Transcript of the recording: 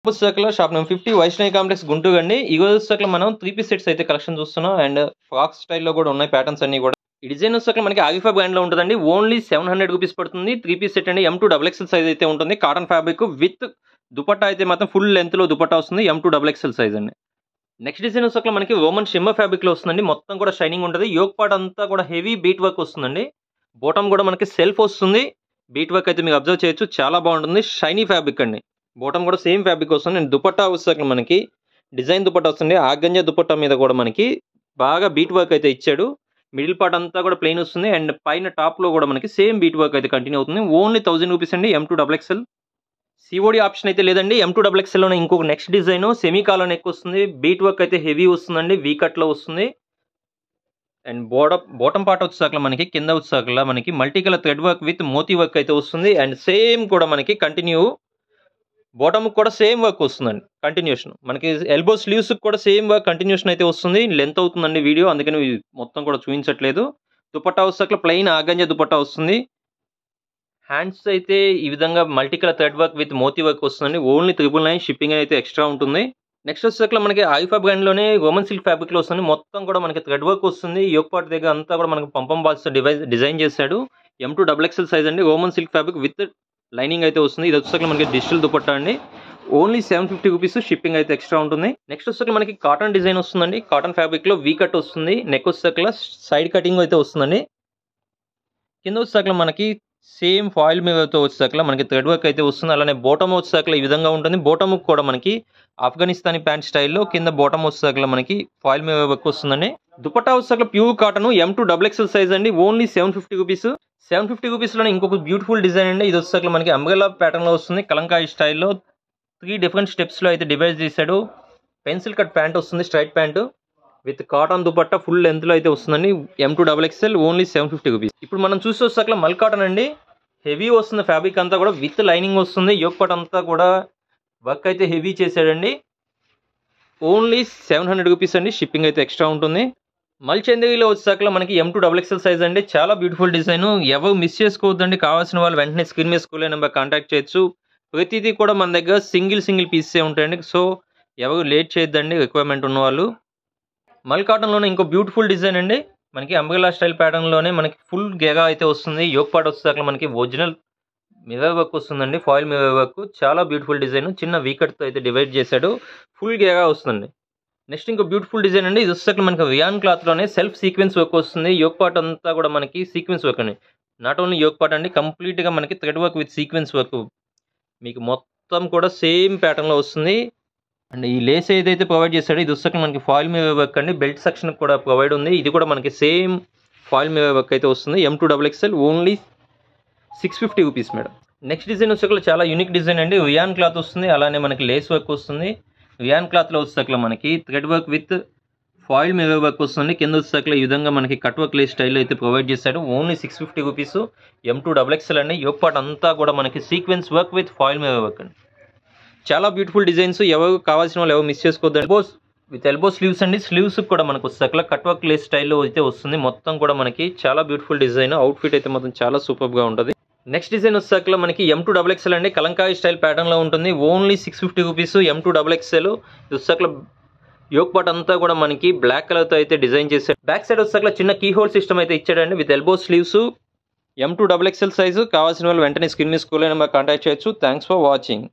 పుస్తకాల shop number 50 Vaishnavi complex Guntur అండి. ఈ రోజు పుస్తకాలు మనం 3 పీస్ సెట్స్ అయితే కలెక్షన్ చూస్తున్నాం. అండ్ ఫ్రాక్ స్టైల్‌లో కూడా ఉన్నాయి ప్యాటర్న్స్ అన్నీ కూడా. ఈ డిజైన్ పుస్తకాలు మనకి ఆగిఫా బ్రాండ్‌లో ఉంటదండి. ఓన్లీ 700 రూపీస్ పడుతుంది. 3 పీస్ సెట్ అండి. M2 XXL సైజ్ అయితే ఉంటుంది. కాటన్ ఫ్యాబ్రిక్ విత్ దుపట్టా అయితే మాత్రం ఫుల్ లెంగ్త్‌లో దుపట్టా వస్తుంది. M2 XXL సైజ్ అండి. నెక్స్ట్ డిజైన్ పుస్తకాలు మనకి రోమన్ షిమ్మర్ ఫ్యాబ్రిక్‌లో వస్తుందండి. మొత్తం కూడా షైనింగ్ ఉంటది. యోక్ పార్ట్ అంతా కూడా హెవీ బీట్ వర్క్ వస్తుందండి. బాటమ్ కూడా మనకి సెల్ఫ్ వస్తుంది. బీట్ వర్క్ అయితే మీరు అబ్జర్వ్ చేయొచ్చు. చాలా బాగుంటుంది. షైనీ ఫ్యాబ్రిక్ అండి. బాటమ్ కూడా సేమ్ ఫ్యాబ్రిక్ వస్తుంది. అండ్ దుపట్టా వచ్చేసరికి మనకి డిజైన్ దుపట్టా వస్తుంది. ఆర్గంజా దుపట్టా మీద కూడా మనకి బాగా బీట్ వర్క్ అయితే ఇచ్చాడు. మిడిల్ పార్ట్ అంతా కూడా ప్లెయిన్ వస్తుంది. అండ్ పైన టాప్‌లో కూడా మనకి సేమ్ బీట్ వర్క్ అయితే కంటిన్యూ అవుతుంది. ఓన్లీ 1000 రూపీస్ అండి. M2 XXL. COD ఆప్షన్ అయితే లేదండి. M2 XXL లోనే ఇంకొక next design semi collar neck వస్తుంది. బీట్ వర్క్ అయితే హెవీ వస్తుందండి. వీ కట్‌లో వస్తుంది. అండ్ బాటమ్ పార్ట్ వచ్చేసరికి మనకి కింద వచ్చేసరికి మనకి multi colour thread work with moti work అయితే వస్తుంది. అండ్ సేమ్ కూడా మనకి కంటిన్యూ బాటమ్ కూడా సేమ్ వర్క్ వస్తుందండి. కంటిన్యూషన్ మనకి ఎల్బో స్లీవ్స్ కూడా సేమ్ వర్క్ కంటిన్యూషన్ అయితే వస్తుంది. లెంత్ అవుతుందండి వీడియో, అందుకని మొత్తం కూడా చూపించట్లేదు. దుపట్టా వచ్చేసరికి ప్లెయిన్ ఆర్గంజా దుపట్టా వస్తుంది. హ్యాండ్స్ అయితే ఈ విధంగా multi colour thread work with moti work వస్తుందండి. ఓన్లీ 999 షిప్పింగ్ అయితే ఎక్స్ట్రా ఉంటుంది. నెక్స్ట్ వచ్చేసరికి మనకి ఆయిఫా బ్రాండ్ లోనే రోమన్ సిల్క్ ఫ్యాబ్రిక్ లో వస్తుంది. మొత్తం కూడా మనకి థ్రెడ్ వర్క్ వస్తుంది. యోక్ పార్ట్ దగ్గర అంతా కూడా మనకి పంపం బాల్స్ డిజైన్ చేశాడు. M2 XXL సైజ్ అండి. Roman silk fabric with lining అయితే వస్తుంది. ఇది వచ్చేసరికి మనకి డిజిటల్ దుపట్టా అండి. ఓన్లీ 750 రూపీస్ షిప్పింగ్ అయితే ఎక్స్ట్రా ఉంటుంది. నెక్స్ట్ వచ్చేసరికి మనకి కాటన్ డిజైన్ వస్తుందండి. కాటన్ ఫ్యాబ్రిక్ లో వీ కట్ వస్తుంది. నెక్ వచ్చేసరికి సైడ్ కటింగ్ అయితే వస్తుందండి. కింద వచ్చేసరికి మనకి సేమ్ ఫాయిల్ మీదతో వచ్చేసరికి మనకి థ్రెడ్ వర్క్ అయితే వస్తుంది. అలానే బాటమ్ వచ్చేసరికి ఈ విధంగా ఉంటుంది. బాటమ్ కూడా మనకి ఆఫ్ఘనిస్తానీ ప్యాంట్ స్టైల్లో కింద బాటమ్ వచ్చేసరికి మనకి ఫాయిల్ మీద వర్క్ వస్తుందండి. దుపట్టా వచ్చేసరికి pure cotton M2 XXL size అండి. Only 750 rupees. 750 రూపీస్ లోనే ఇంకొక బ్యూటిఫుల్ డిజైన్ అండి. ఇది వచ్చేసరికి మనకి అంబ్రెల్లా ప్యాటర్న్ లో వస్తుంది. కలంకారీ స్టైల్లో 3 డిఫరెంట్ స్టెప్స్ లో అయితే డివైడ్ చేశాడు. పెన్సిల్ కట్ ప్యాంట్ వస్తుంది. Straight pant with cotton dupatta full length లో అయితే వస్తుందండి. M2 XXL only 750 rupees. ఇప్పుడు మనం చూసి వచ్చేసరికి మల్ కాటన్ అండి. హెవీ వస్తుంది. ఫ్యాబ్రిక్ అంతా కూడా విత్ లైనింగ్ వస్తుంది. యోక్ పార్ట్ అంతా కూడా వర్క్ అయితే హెవీ చేశాడండి. ఓన్లీ 700 రూపీస్ అండి. షిప్పింగ్ అయితే ఎక్స్ట్రా ఉంటుంది. మల్ చందేరిలో వచ్చేసరికి మనకి M2 XXL సైజ్ అండి. చాలా బ్యూటిఫుల్ డిజైన్. ఎవరు మిస్ చేసుకోవద్దండి. కావాల్సిన వాళ్ళు వెంటనే స్క్రీన్ మీద స్కూల్ నెంబర్ కాంటాక్ట్ చేయొచ్చు. ప్రతిదీ కూడా మన దగ్గర సింగిల్ పీసే ఉంటాయండి. సో ఎవరు లేట్ చేయొద్దండి రిక్వైర్మెంట్ ఉన్న వాళ్ళు. మల్ కాటన్లోనే ఇంకో బ్యూటిఫుల్ డిజైన్ అండి. మనకి అంబ్రెల్లా స్టైల్ ప్యాటర్న్లోనే మనకి ఫుల్ గేగా అయితే వస్తుంది. యోక్ పార్ట్ వచ్చేసరికి మనకి ఒరిజినల్ మిర్రర్ వర్క్ వస్తుందండి. ఫాయిల్ మిర్రర్ వర్క్ చాలా బ్యూటిఫుల్ డిజైన్. చిన్న వీకట్తో అయితే డివైడ్ చేశాడు. ఫుల్ గేగా వస్తుంది. నెక్స్ట్ ఇంకో బ్యూటిఫుల్ డిజైన్ అండి. ఇది వచ్చేసరికి మనకి రియాన్ క్లాత్లోనే సెల్ఫ్ సీక్వెన్స్ వర్క్ వస్తుంది. యోక్ పార్ట్ అంతా కూడా మనకి సీక్వెన్స్ వర్క్ అండి. నాట్ ఓన్లీ యోక్ పార్ట్ అండి, కంప్లీట్గా మనకి thread work with sequence work మీకు మొత్తం కూడా సేమ్ ప్యాటర్న్లో వస్తుంది. అండ్ ఈ లేస్ ఏదైతే ప్రొవైడ్ చేశాడో ఇది వచ్చేసరికి మనకి ఫాయిల్ మిర్రర్ వర్క్ అండి. బెల్ట్ సెక్షన్ కూడా ప్రొవైడ్ ఉంది. ఇది కూడా మనకి సేమ్ ఫాయిల్ మిర్రర్ వర్క్ అయితే వస్తుంది. M2 XXL only 650 rupees madam. Next design వచ్చేసరికి చాలా యూనిక్ డిజైన్ అండి. రియాన్ క్లాత్ వస్తుంది. అలానే మనకి లేస్ వర్క్ వస్తుంది. రియాన్ క్లాత్లో వచ్చేసరికి మనకి thread work with foil mirror work వస్తుంది. కింద వచ్చేసరికి ఈ విధంగా మనకి కట్ వర్క్ లేస్ స్టైల్ అయితే ప్రొవైడ్ చేశాడు. Only 650 rupees. M2 XXL అండి. యోక్ పార్ట్ అంతా కూడా మనకి sequence work with foil mirror work అండి. చాలా బ్యూటిఫుల్ డిజైన్స్. ఎవరు కావాల్సిన వాళ్ళు ఎవరు మిస్ చేసుకోవద్దు. ఎల్బో స్లీవ్స్ అండి. స్లీవ్స్ కూడా మనకు వచ్చేసరికి కట్ వర్క్ లేస్ స్టైల్లో అయితే వస్తుంది. మొత్తం కూడా మనకి చాలా బ్యూటిఫుల్ డిజైన్. అవుట్ఫిట్ అయితే మొత్తం చాలా సూపర్గా ఉంటుంది. నెక్స్ట్ డిజైన్ వచ్చేసరికి మనకి M2 XXL అండి. కలంకారీ స్టైల్ ప్యాటర్న్లో ఉంటుంది. Only 650 rupees. M2 XXL. వచ్చేసరికి యోక్ పార్ట్ అంతా కూడా మనకి బ్లాక్ కలర్తో అయితే డిజైన్ చేశాడు. బ్యాక్ సైడ్ వచ్చేసరికి చిన్న కీ హోల్ సిస్టమ్ అయితే ఇచ్చాడండి with elbow sleeves. M2 XXL size. కావాల్సిన వాళ్ళు వెంటనే స్క్రీన్ మీద స్కూల్ నెంబర్ కాంటాక్ట్ చేయొచ్చు. Thanks for watching.